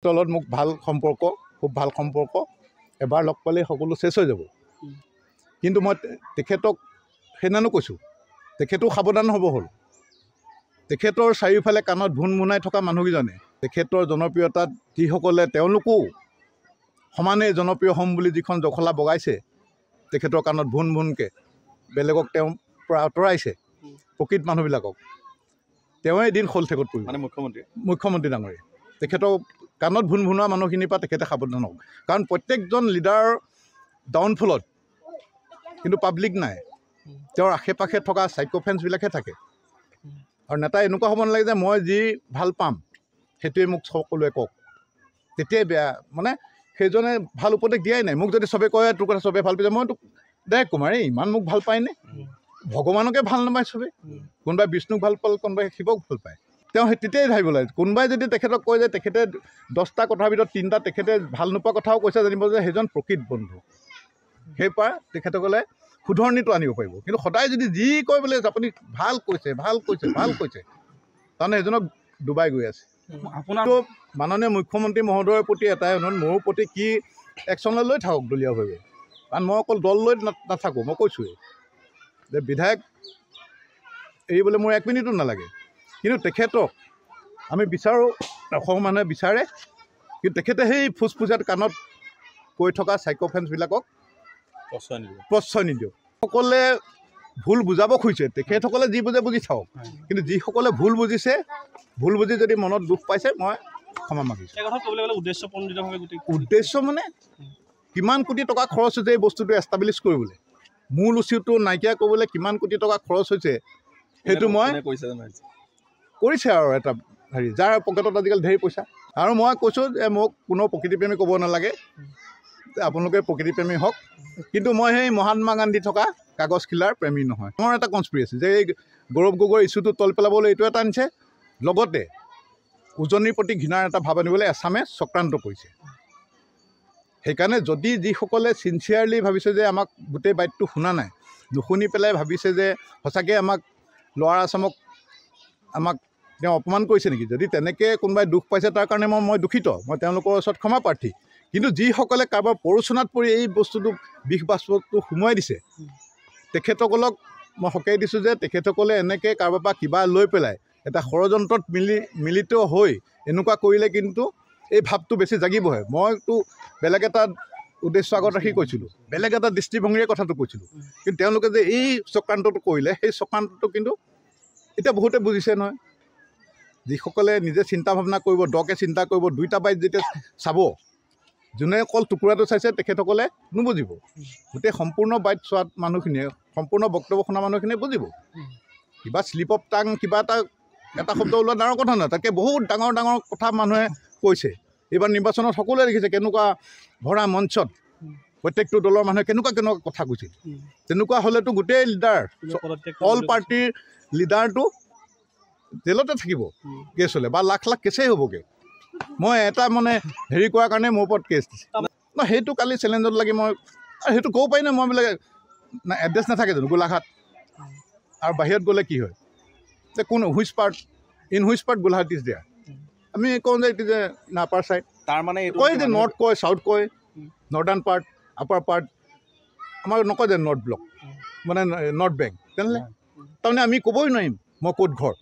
তলত মোক ভাল সম্পৰ্ক, খুব ভাল সম্পৰ্ক, এবাৰ লগ পালে সকলো শেষ হৈ যাব। কিন্তু মই তেখেতক সেইদিনানো কৈছোঁ, তেখেতেও সাৱধান হ'ব হ'ল। তেখেতৰ চাৰিওফালে কাণত ভুন ভুনাই থকা মানুহকেইজনে তেখেতৰ জনপ্ৰিয়তাত যিসকলে তেওঁলোকো সমানে জনপ্ৰিয় হ'ম বুলি যিখন জখলা বগাইছে, তেখেতৰ কাণত ভুন ভুনকৈ বেলেগক তেওঁৰ পৰা আঁতৰাইছে, প্ৰকৃত মানুহবিলাকক তেওঁৱে এদিন শলঠেকত পৰিব। মানে মুখ্যমন্ত্ৰী ডাঙৰীয়া তেখেতৰ কাণত ভুন ভুনোৱা মানুহখিনিৰ পৰা তেখেতে সাৱধান হওক। কাৰণ প্ৰত্যেকজন লিডাৰৰ ডাউনফলত কিন্তু পাব্লিক নাই, তেওঁৰ আশে পাশে থকা চাইক'ফেন্সবিলাকহে থাকে। আৰু নেতা এনেকুৱা হ'ব নালাগে যে মই যি ভাল পাম সেইটোৱে মোক সকলোৱে কওক, তেতিয়াই বেয়া। মানে সেইজনে ভাল উপদেশ দিয়াই নাই। মোক যদি চবে কয় তোৰ কথা চবে ভাল পাইছে, মই তোক ডাইৰেক্ট কম, ইমান মোক ভাল পায়নে? ভগৱানকে ভাল নাপায় চবেই, কোনোবাই বিষ্ণুক ভাল পাল, কোনোবাই শিৱক ভাল পায়। তেওঁ সেই তেতিয়াই ভাবিব লাগে। কোনোবাই যদি তেখেতক কয় যে তেখেতে 10টা কথাৰ ভিতৰত 3টা তেখেতে ভাল নোপোৱা কথাও কৈছে, জানিব যে সেইজন প্ৰকৃত বন্ধু। সেইপৰা তেখেতসকলে শুধৰণিটো আনিব পাৰিব। কিন্তু সদায় যদি যি কয় বোলে আপুনি ভাল কৈছে ভাল কৈছে ভাল কৈছে, তাৰমানে সেইজনক ডুবাই গৈ আছে। আপোনাৰতো মাননীয় মুখ্যমন্ত্ৰী মহোদয়ৰ প্ৰতি এটাই অনুৰোধ, মোৰ প্ৰতি কি একশ্যনলৈ লৈ থাকক দলীয়ভাৱে। কাৰণ মই অকল দল লৈ নাথাকোঁ, মই কৈছোঁৱেই যে বিধায়ক এৰিবলৈ মোৰ 1 মিনিটো নালাগে। কিন্তু তেখেতক আমি বিচাৰোঁ, অসমৰ মানুহে বিচাৰে, কিন্তু তেখেতে সেই ফুচফুচীয়াত কাণত কৈ থকা চাইক'ফেন্সবিলাকক প্ৰশ্ৰয় নিদিয়ক। সকলে ভুল বুজাব খুজিছে, তেখেতসকলে যি বুজে বুজি থাকক। কিন্তু যিসকলে ভুল বুজিছে, ভুল বুজি যদি মনত দুখ পাইছে, মই ক্ষমা মাগিছোঁ। উদ্দেশ্য মানে কিমান কোটি টকা খৰচ হৈছে এই বস্তুটো এষ্টাব্লিছ কৰিবলৈ, মূল উচিটো নাইকিয়া কৰিবলৈ কিমান কোটি টকা খৰচ হৈছে, সেইটো মই কৰিছে আৰু এটা হেৰি, যাৰ পকেটত আজিকালি ঢেৰ পইচা। আৰু মই কৈছোঁ যে মোক কোনো প্ৰকৃতিপ্ৰেমী ক'ব নালাগে, আপোনালোকে প্ৰকৃতিপ্ৰেমী হওক, কিন্তু মই সেই মহাত্মা গান্ধী থকা কাগজ খিলাৰ প্ৰেমী নহয়। মোৰ এটা কনস্পিৰেচি যে এই গৌৰৱ গগৈৰ ইছ্যুটো তল পেলাবলৈ এইটো এটা আনিছে, লগতে উজনিৰ প্ৰতি ঘৃণাৰ এটা ভাৱ আনিবলৈ এছামে চক্ৰান্ত কৰিছে। সেইকাৰণে যদি যিসকলে চিনচিয়াৰলি ভাবিছে যে আমাক গোটেই বাইটটো শুনা নাই, নুশুনি পেলাই ভাবিছে যে সঁচাকৈ আমাক ল'ৱাৰ আছামক আমাক তেওঁ অপমান কৰিছে নেকি, যদি তেনেকৈ কোনোবাই দুখ পাইছে তাৰ কাৰণে মই দুখিত, মই তেওঁলোকৰ ওচৰত ক্ষমা প্ৰাৰ্থী। কিন্তু যিসকলে কাৰোবাৰ প্ৰৰোচনাত পৰি এই বস্তুটো বিষ বাষ্পটো সোমোৱাই দিছে, তেখেতসকলক মই সকীয়াই দিছোঁ যে তেখেতসকলে এনেকৈ কাৰোবাৰ পৰা কিবা লৈ পেলাই এটা ষড়যন্ত্ৰত মিলিত হৈ এনেকুৱা কৰিলে কিন্তু এই ভাৱটো বেছি জাগিবহে। মইতো বেলেগ এটা উদ্দেশ্য আগত ৰাখি কৈছিলোঁ, বেলেগ এটা দৃষ্টিভংগীৰে কথাটো কৈছিলোঁ। কিন্তু তেওঁলোকে যে এই চক্ৰান্তটো কৰিলে, সেই চক্ৰান্তটো কিন্তু এতিয়া বহুতে বুজিছে নহয়। যিসকলে নিজে চিন্তা ভাৱনা কৰিব, দকে চিন্তা কৰিব, 2টা বাইট যেতিয়া চাব, যোনে অকল টুকুৰাটো চাইছে তেখেতসকলে নুবুজিব। গোটেই সম্পূৰ্ণ বাইট চোৱা মানুহখিনিয়ে, সম্পূৰ্ণ বক্তব্য শুনা মানুহখিনিয়ে বুজিব। কিবা শ্লিপ অফ টাং কিবা এটা শব্দ ওলোৱা ডাঙৰ কথা নহয়, তাতকৈ বহুত ডাঙৰ ডাঙৰ কথা মানুহে কৈছে। এইবাৰ নিৰ্বাচনত সকলোৱে দেখিছে কেনেকুৱা ভৰা মঞ্চত প্ৰত্যেকটো দলৰ মানুহে কেনেকুৱা কথা কৈছিল। তেনেকুৱা হ'লেতো গোটেই লিডাৰ, অল পাৰ্টিৰ লিডাৰটো জেলতে থাকিব, কেছ হ'লে, বা লাখ লাখ কেছেই হ'বগৈ। মই এটা মানে হেৰি কৰাৰ কাৰণে মোৰ ওপৰত কেছ দিছে। মই সেইটো কালি চেলেঞ্জত লাগি মই সেইটো ক'ব পাৰি নে, মই বোলে এড্ৰেছ নাথাকে জানো গোলাঘাট, আৰু বাহিৰত গ'লে কি হয় যে কোন which part Golaghat is there, আমি কওঁ যে এইটো যে আপাৰ ছাইড, তাৰমানে কয় যে নৰ্থ কয়, চাউথ কয়, নৰ্দাৰ্ণ পাৰ্ট, আপাৰ পাৰ্ট, আমাৰ নকয় যে নৰ্থ ব্লক মানে নৰ্থ বেংক, তেনেহ'লে তাৰমানে আমি ক'বই নোৱাৰিম মই ক'ত ঘৰ।